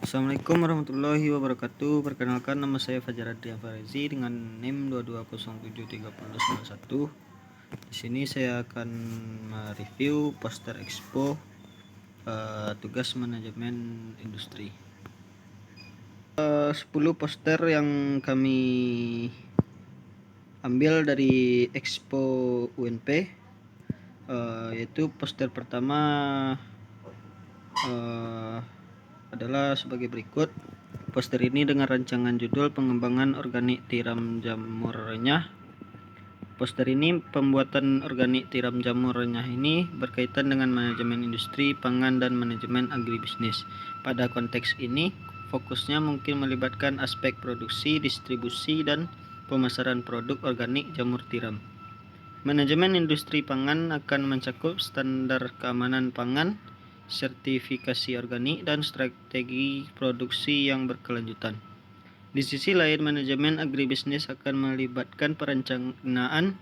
Assalamualaikum warahmatullahi wabarakatuh. Perkenalkan, nama saya Fajar Adrian Farezi dengan NIM 22073091. Di sini saya akan mereview poster expo tugas manajemen industri. 10 poster yang kami ambil dari expo UNP, yaitu poster pertama adalah sebagai berikut. Poster ini dengan rancangan judul pengembangan organik tiram jamur renyah. Poster ini, pembuatan organik tiram jamur renyah ini berkaitan dengan manajemen industri pangan dan manajemen agribisnis. Pada konteks ini, fokusnya mungkin melibatkan aspek produksi, distribusi, dan pemasaran produk organik jamur tiram. Manajemen industri pangan akan mencakup standar keamanan pangan, sertifikasi organik, dan strategi produksi yang berkelanjutan. Di sisi lain, manajemen agribisnis akan melibatkan perencanaan,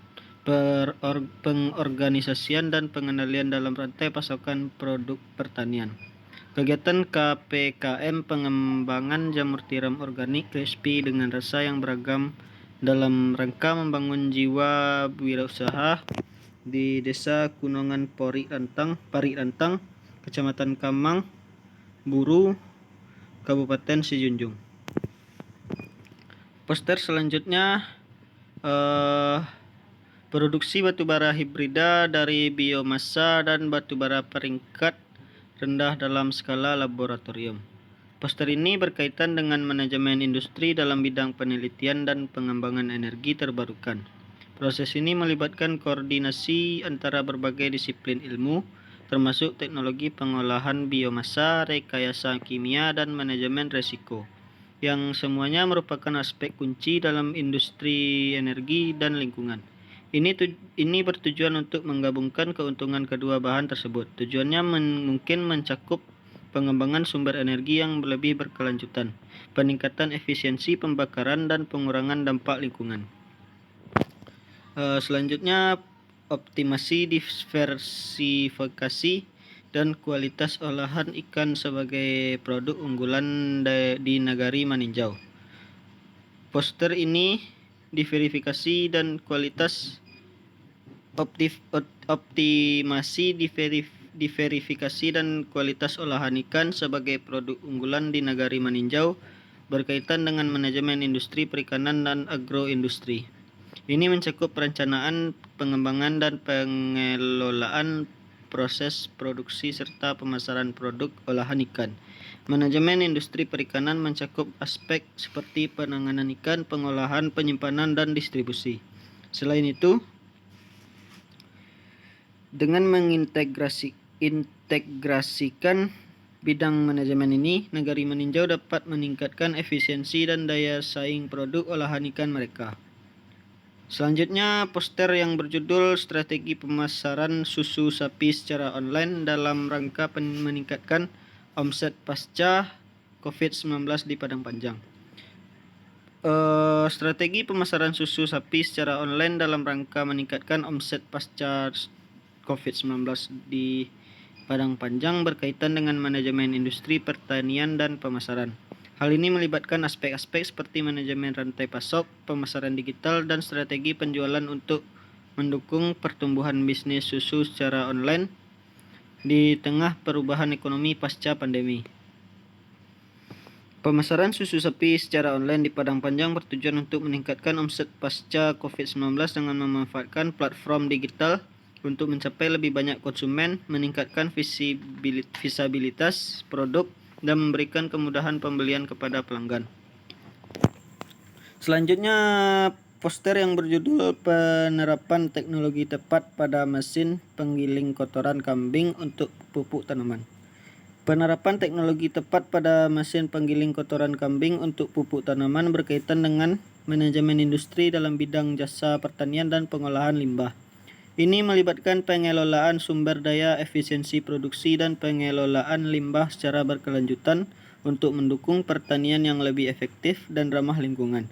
pengorganisasian, dan pengendalian dalam rantai pasokan produk pertanian. Kegiatan KPKM pengembangan jamur tiram organik crispy dengan rasa yang beragam dalam rangka membangun jiwa wirausaha di Desa Kunongan Pari Rantang, Kecamatan Kamang, Buru, Kabupaten Sijunjung. Poster selanjutnya, produksi batubara hibrida dari biomasa dan batubara peringkat rendah dalam skala laboratorium. Poster ini berkaitan dengan manajemen industri dalam bidang penelitian dan pengembangan energi terbarukan. Proses ini melibatkan koordinasi antara berbagai disiplin ilmu, termasuk teknologi pengolahan biomasa, rekayasa kimia, dan manajemen resiko, yang semuanya merupakan aspek kunci dalam industri energi dan lingkungan. Ini bertujuan untuk menggabungkan keuntungan kedua bahan tersebut. Tujuannya mungkin mencakup pengembangan sumber energi yang lebih berkelanjutan, peningkatan efisiensi pembakaran, dan pengurangan dampak lingkungan. Selanjutnya, optimasi diversifikasi dan kualitas olahan ikan sebagai produk unggulan di Nagari Maninjau. Poster ini diverifikasi dan kualitas optimasi diverifikasi dan kualitas olahan ikan sebagai produk unggulan di Nagari Maninjau berkaitan dengan manajemen industri perikanan dan agroindustri. Ini mencakup perencanaan, pengembangan, dan pengelolaan proses produksi serta pemasaran produk olahan ikan. Manajemen industri perikanan mencakup aspek seperti penanganan ikan, pengolahan, penyimpanan, dan distribusi. Selain itu, dengan mengintegrasikan bidang manajemen ini, Nagari Maninjau dapat meningkatkan efisiensi dan daya saing produk olahan ikan mereka. Selanjutnya, poster yang berjudul Strategi Pemasaran Susu Sapi Secara Online dalam Rangka Meningkatkan Omset Pasca COVID-19 di Padang Panjang. Strategi pemasaran susu sapi secara online dalam rangka meningkatkan omset pasca COVID-19 di Padang Panjang berkaitan dengan manajemen industri pertanian dan pemasaran. Hal ini melibatkan aspek-aspek seperti manajemen rantai pasok, pemasaran digital, dan strategi penjualan untuk mendukung pertumbuhan bisnis susu secara online di tengah perubahan ekonomi pasca pandemi. Pemasaran susu sapi secara online di Padang Panjang bertujuan untuk meningkatkan omset pasca COVID-19 dengan memanfaatkan platform digital untuk mencapai lebih banyak konsumen, meningkatkan visibilitas produk, dan memberikan kemudahan pembelian kepada pelanggan. Selanjutnya, poster yang berjudul Penerapan Teknologi Tepat pada Mesin Penggiling Kotoran Kambing untuk Pupuk Tanaman. Penerapan teknologi tepat pada mesin penggiling kotoran kambing untuk pupuk tanaman berkaitan dengan manajemen industri dalam bidang jasa pertanian dan pengolahan limbah. Ini melibatkan pengelolaan sumber daya, efisiensi produksi, dan pengelolaan limbah secara berkelanjutan untuk mendukung pertanian yang lebih efektif dan ramah lingkungan.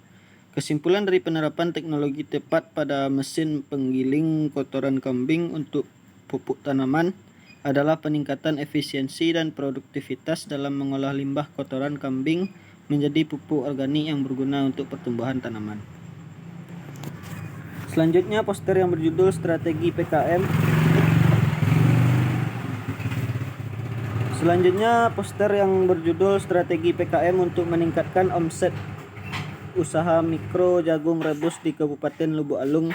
Kesimpulan dari penerapan teknologi tepat pada mesin penggiling kotoran kambing untuk pupuk tanaman adalah peningkatan efisiensi dan produktivitas dalam mengolah limbah kotoran kambing menjadi pupuk organik yang berguna untuk pertumbuhan tanaman. Selanjutnya poster yang berjudul Strategi PKM. Selanjutnya poster yang berjudul Strategi PKM untuk meningkatkan omset usaha mikro jagung rebus di Kabupaten Lubuk Alung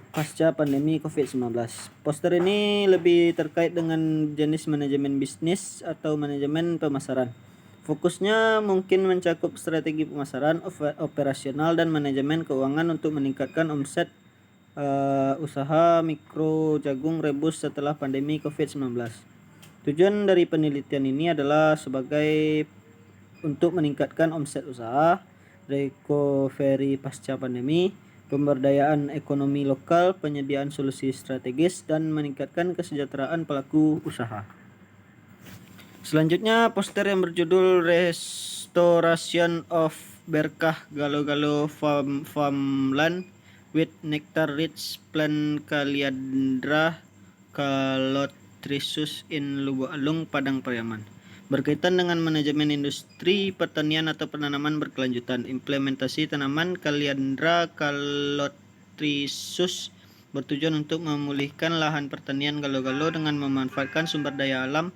pasca pandemi COVID-19. Poster ini lebih terkait dengan jenis manajemen bisnis atau manajemen pemasaran. Fokusnya mungkin mencakup strategi pemasaran, operasional, dan manajemen keuangan untuk meningkatkan omset usaha mikro jagung rebus setelah pandemi COVID-19. Tujuan dari penelitian ini adalah sebagai untuk meningkatkan omset usaha, recovery pasca pandemi, pemberdayaan ekonomi lokal, penyediaan solusi strategis, dan meningkatkan kesejahteraan pelaku usaha. Selanjutnya poster yang berjudul Restoration of Berkah Galo-Galo Farmland with Nectar Rich Plant Kaliandra Calotrisus in Lubuk Alung, Padang Pariaman. Berkaitan dengan manajemen industri pertanian atau penanaman berkelanjutan. Implementasi tanaman Kaliandra Calotrisus bertujuan untuk memulihkan lahan pertanian galo-galo dengan memanfaatkan sumber daya alam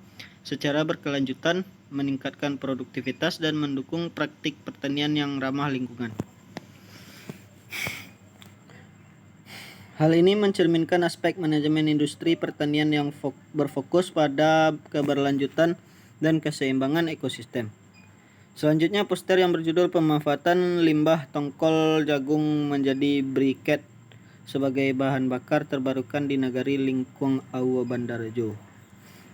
secara berkelanjutan, meningkatkan produktivitas, dan mendukung praktik pertanian yang ramah lingkungan. Hal ini mencerminkan aspek manajemen industri pertanian yang berfokus pada keberlanjutan dan keseimbangan ekosistem. Selanjutnya poster yang berjudul Pemanfaatan Limbah Tongkol Jagung menjadi Briket sebagai bahan bakar terbarukan di Nagari Lingkong Aua Bandarjo.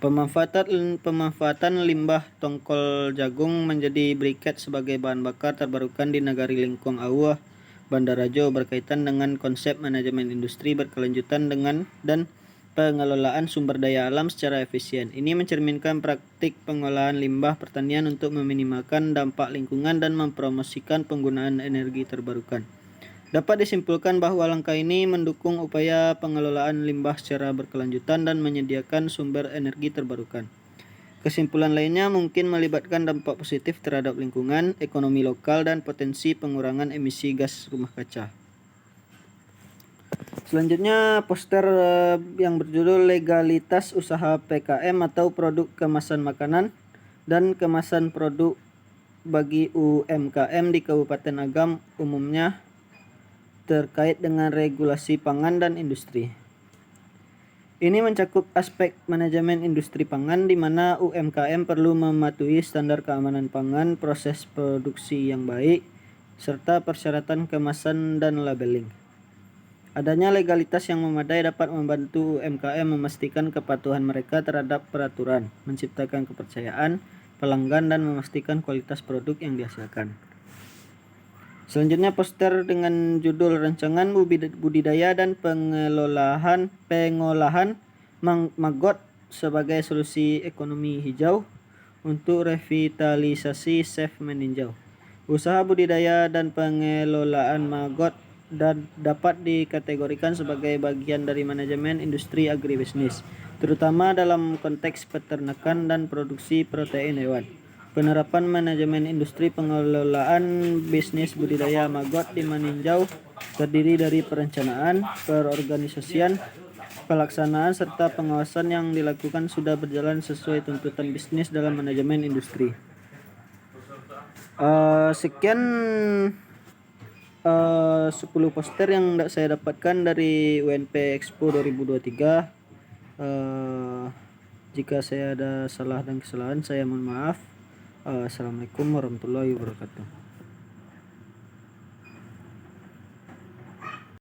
Pemanfaatan limbah tongkol jagung menjadi briket sebagai bahan bakar terbarukan di Nagari Lingkong Aua Bandarjo berkaitan dengan konsep manajemen industri berkelanjutan dan pengelolaan sumber daya alam secara efisien. Ini mencerminkan praktik pengolahan limbah pertanian untuk meminimalkan dampak lingkungan dan mempromosikan penggunaan energi terbarukan. Dapat disimpulkan bahwa langkah ini mendukung upaya pengelolaan limbah secara berkelanjutan dan menyediakan sumber energi terbarukan. Kesimpulan lainnya mungkin melibatkan dampak positif terhadap lingkungan, ekonomi lokal, dan potensi pengurangan emisi gas rumah kaca. Selanjutnya poster yang berjudul Legalitas Usaha PKM atau Produk Kemasan Makanan dan Kemasan Produk bagi UMKM di Kabupaten Agam umumnya terkait dengan regulasi pangan dan industri. Ini mencakup aspek manajemen industri pangan di mana UMKM perlu mematuhi standar keamanan pangan, proses produksi yang baik, serta persyaratan kemasan dan labeling. Adanya legalitas yang memadai dapat membantu UMKM memastikan kepatuhan mereka terhadap peraturan, menciptakan kepercayaan pelanggan, dan memastikan kualitas produk yang dihasilkan. Selanjutnya poster dengan judul Rancangan Budidaya dan Pengolahan Maggot sebagai Solusi Ekonomi Hijau untuk Revitalisasi Safe Meninjau. Usaha budidaya dan pengelolaan maggot dan dapat dikategorikan sebagai bagian dari manajemen industri agribisnis, terutama dalam konteks peternakan dan produksi protein hewan. Penerapan manajemen industri pengelolaan bisnis budidaya maggot di meninjau terdiri dari perencanaan, perorganisasian, pelaksanaan, serta pengawasan yang dilakukan sudah berjalan sesuai tuntutan bisnis dalam manajemen industri. Sekian 10 poster yang saya dapatkan dari UNP Expo 2023. Jika saya ada salah dan kesalahan, saya mohon maaf. Assalamualaikum warahmatullahi wabarakatuh.